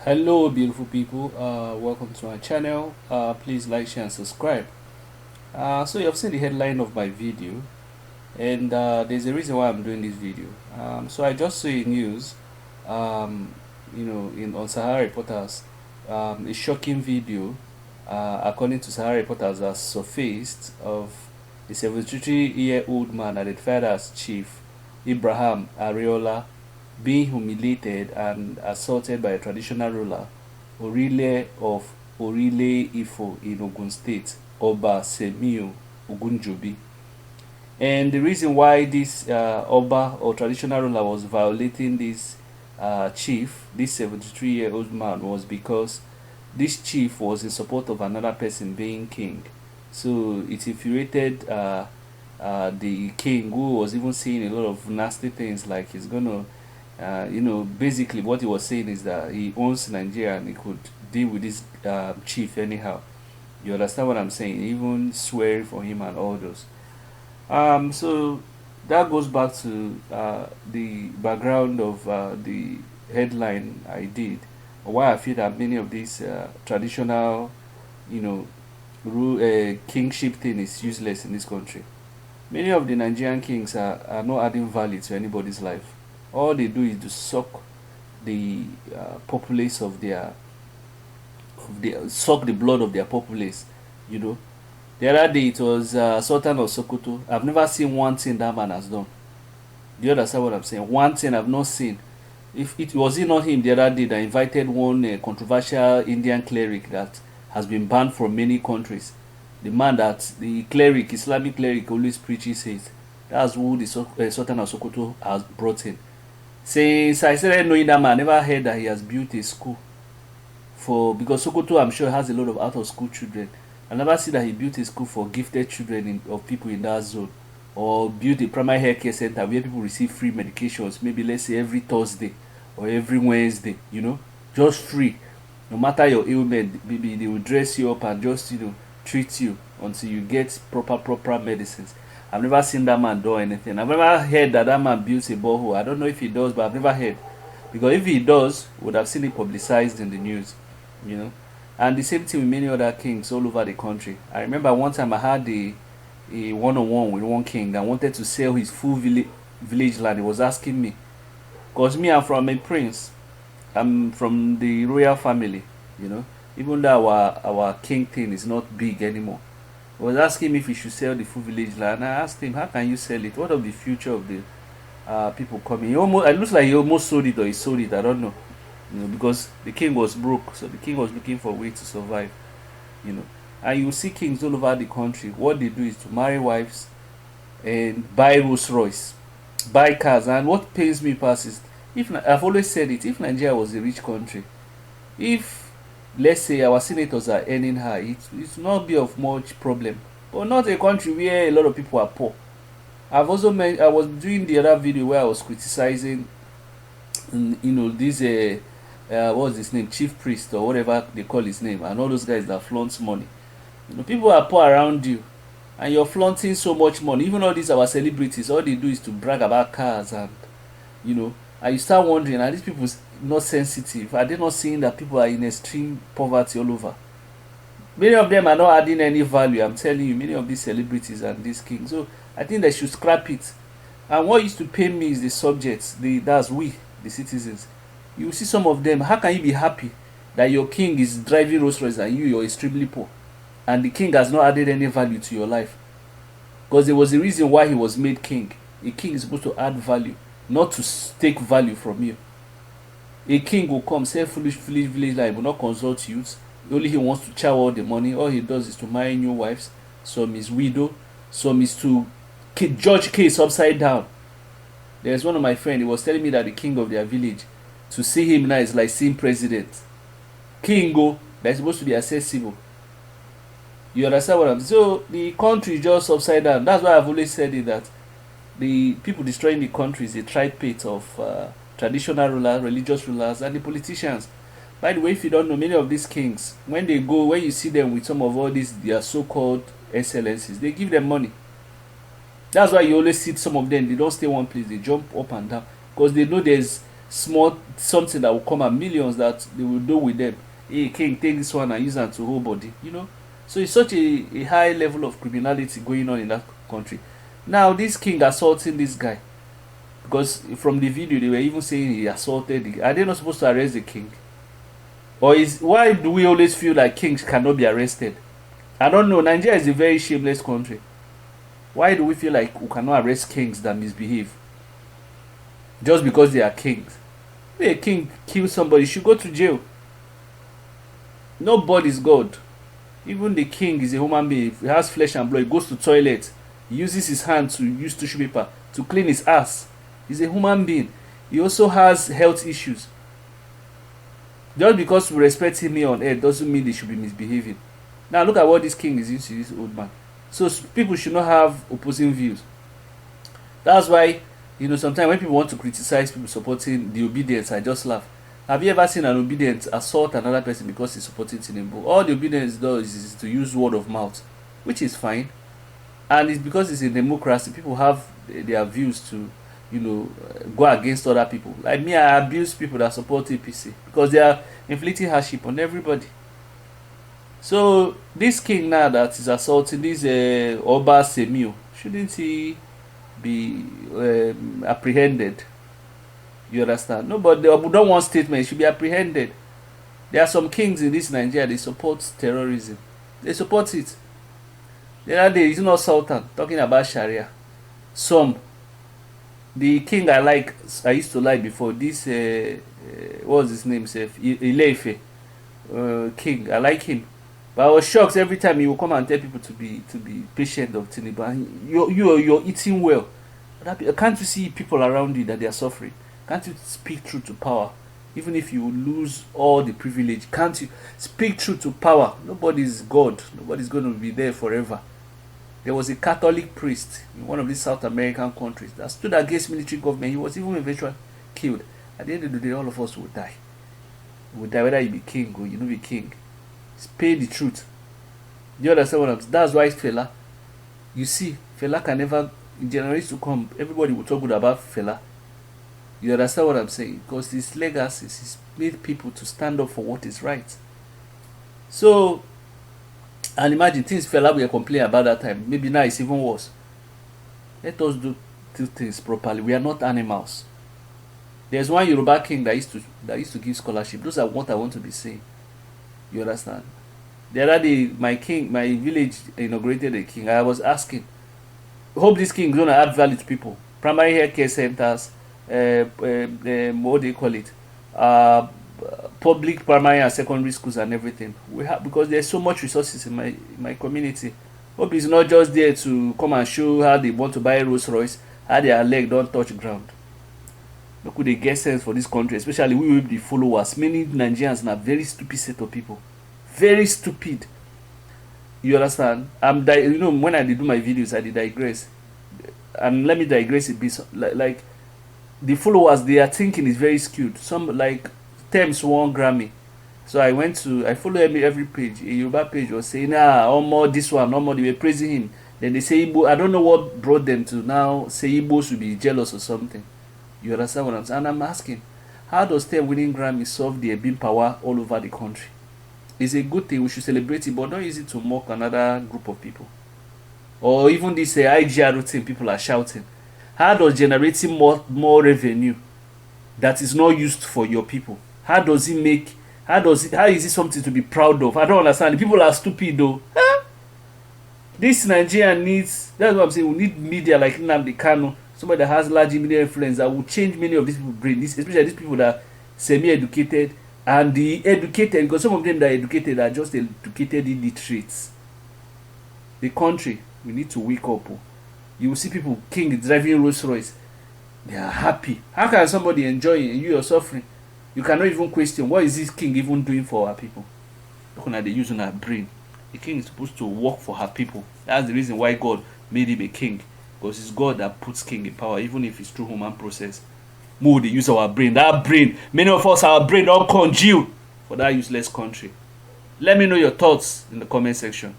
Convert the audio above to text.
Hello, beautiful people. Welcome to my channel. Please like, share, and subscribe. So you have seen the headline of my video, and there's a reason why I'm doing this video. So I just saw a news, in on Sahara Reporters, a shocking video, according to Sahara Reporters, has surfaced of a 73-year-old man identified as Chief Ibrahim Areola being humiliated and assaulted by a traditional ruler, Orile of Orile Ifo in Ogun State, Oba Semiu Ogunjobi. And the reason why this Oba or traditional ruler was violating this chief, this 73-year-old man, was because this chief was in support of another person being king. So it infuriated the king, who was even saying a lot of nasty things like he's gonna basically what he was saying is that he owns Nigeria and he could deal with this chief anyhow. You understand what I'm saying? Even swear for him and all those. So that goes back to the background of the headline I did, or why I feel that many of these traditional, you know, kingship thing is useless in this country. Many of the Nigerian kings are not adding value to anybody's life. All they do is to suck the populace suck the blood of their populace. You know, the other day it was Sultan of Sokoto. I've never seen one thing that man has done. Do you understand what I'm saying? One thing I've not seen. If it was it not him the other day that invited one controversial Indian cleric that has been banned from many countries. The man that the cleric, Islamic cleric, always preaches it. That's who the Sultan of Sokoto has brought in. Since I started knowing that man, I never heard that he has built a school because Sokoto, I'm sure, has a lot of out of school children. I never see that he built a school for gifted children of people in that zone, or built a primary health care center where people receive free medications, maybe let's say every Thursday or every Wednesday, just free. No matter your ailment, maybe they will dress you up and just, treat you until you get proper medicines. I've never seen that man do anything. I've never heard that man builds a borehole. I don't know if he does, but I've never heard. Because if he does, we would have seen it publicized in the news, you know. And the same thing with many other kings all over the country. I remember one time I had a one-on-one with one king that wanted to sell his full village land. He was asking me, because me, I'm from a prince. I'm from the royal family, you know. Even though our king thing is not big anymore. He was asking me if he should sell the full village land. I asked him, how can you sell it? What of the future of the people coming? It looks like he almost sold it, or he sold it. I don't know. Because the king was broke, so the king was looking for a way to survive. And you see kings all over the country. What they do is to marry wives and buy Rolls Royce, buy cars. And what pains me past is, if I've always said it, if Nigeria was a rich country, if let's say our senators are earning high, it will not be of much problem. But not a country where a lot of people are poor. I've also I was doing the other video where I was criticizing, this what was his name, chief priest or whatever they call his name, and all those guys that flaunt money. People are poor around you, and you're flaunting so much money. Even all these our celebrities, all they do is to brag about cars, and and you start wondering, are these people not sensitive? Are they not seeing that people are in extreme poverty all over? Many of them are not adding any value. I'm telling you, many of these celebrities and these kings. So I think they should scrap it. And what used to pain me is the subjects. That's we, the citizens. You see some of them. How can you be happy that your king is driving Rolls Royce and you're extremely poor, and the king has not added any value to your life? Because there was a reason why he was made king. A king is supposed to add value, not to take value from you. A king will come, sell foolish village life, will not consult youths. Only he wants to chow all the money. All he does is to marry new wives. Some is widow. Some is to judge case upside down. There's one of my friends, he was telling me that the king of their village, to see him now is like seeing president. King that is supposed to be accessible. You understand what I'm saying? So the country is just upside down. That's why I've always said it, that the people destroying the country is a tripate of traditional rulers, religious rulers, and the politicians. By the way, if you don't know, many of these kings, when you see them with some of all these their so-called excellencies, they give them money. That's why you always see some of them, they don't stay one place, they jump up and down, because they know there's small something that will come at millions that they will do with them. Hey, king, take this one and use it to whole body, you know. So it's such a high level of criminality going on in that country. Now this king assaulting this guy, because from the video they were even saying he assaulted the guy. Are they not supposed to arrest the king? Or is why do we always feel like kings cannot be arrested? I don't know. Nigeria is a very shameless country. Why do we feel like we cannot arrest kings that misbehave just because they are kings? If a king kills somebody, he should go to jail. Nobody is God. Even the king is a human being. If he has flesh and blood, he goes to toilet, he uses his hand to use tissue paper to clean his ass. He's a human being. He also has health issues. Just because we respect him here on earth doesn't mean they should be misbehaving. Now look at what this king is used to, this old man. So people should not have opposing views. That's why, you know, sometimes when people want to criticize people supporting the obedience, I just laugh. Have you ever seen an obedient assault another person because he's supporting Tinubu? All the obedience does is to use word of mouth, which is fine. And it's because it's a democracy. People have their views to, you know, go against other people. Like me, I abuse people that support APC because they are inflicting hardship on everybody. So this king now that is assaulting this Oba Semio, shouldn't he be apprehended? You understand? No, but they don't want statement. He should be apprehended. There are some kings in this Nigeria, they support terrorism. They support it. The other day, it's not Sultan talking about Sharia. The king I used to like before, this, what was his name, Ileife, king, I like him. But I was shocked every time he would come and tell people to be patient of Tinubu. And you're eating well. Can't you see people around you that they are suffering? Can't you speak truth to power? Even if you lose all the privilege, can't you speak truth to power? Nobody's God. Nobody's going to be there forever. There was a Catholic priest in one of these South American countries that stood against military government. He was even eventually killed. At the end of the day, all of us will die. We will die whether you be king or you not be king. Pay the truth. Do you understand what I'm saying? That's why Fela, you see, Fela can never, in generations to come, everybody will talk good about Fela. You understand what I'm saying? Because his legacy is made people to stand up for what is right. So, and imagine things Fela were complaining about that time. Maybe now it's even worse. Let us do things properly. We are not animals. There's one Yoruba king that used to give scholarship. Those are what I want to be saying. You understand? The other day, my village inaugurated a king. I was asking, hope this king is going to add value to people. Primary health care centers, what do you call it? Public primary and secondary schools and everything. We have, because there's so much resources in my community. Hope is not just there to come and show how they want to buy Rolls Royce, how their leg don't touch ground. Look who they get sense for this country, especially we will be the followers. Many Nigerians are very stupid set of people. Very stupid. You understand? You know, when I do my videos, I digress. And let me digress a bit. Like the followers, their thinking is very skewed. Some like Thames won Grammy. So I follow every page. A Yoruba page was saying, more this one, more they were praising him. Then they say Igbo. I don't know what brought them to now say Igbo should be jealous or something. You understand what I'm saying? And I'm asking, how does them winning Grammy solve their being power all over the country? It's a good thing, we should celebrate it, but don't use it to mock another group of people. Or even this IGR thing people are shouting. How does generating more revenue that is not used for your people? How is it something to be proud of? I don't understand. The people are stupid though. Huh? This Nigeria needs, that's what I'm saying, we need media like Nnamdi Kanu. Somebody that has large media influence that will change many of these people's brains, especially these people that are semi-educated and the educated, because some of them that are educated are just educated illiterates. The country, we need to wake up. You will see people, king driving Rolls Royce. They are happy. How can somebody enjoy it and you are suffering? You cannot even question, what is this king even doing for our people? Look at they use on our brain. The king is supposed to work for her people. That's the reason why God made him a king. Because it's God that puts king in power, even if it's through human process. More they use our brain. That brain, many of us, our brain don't congeal for that useless country. Let me know your thoughts in the comment section.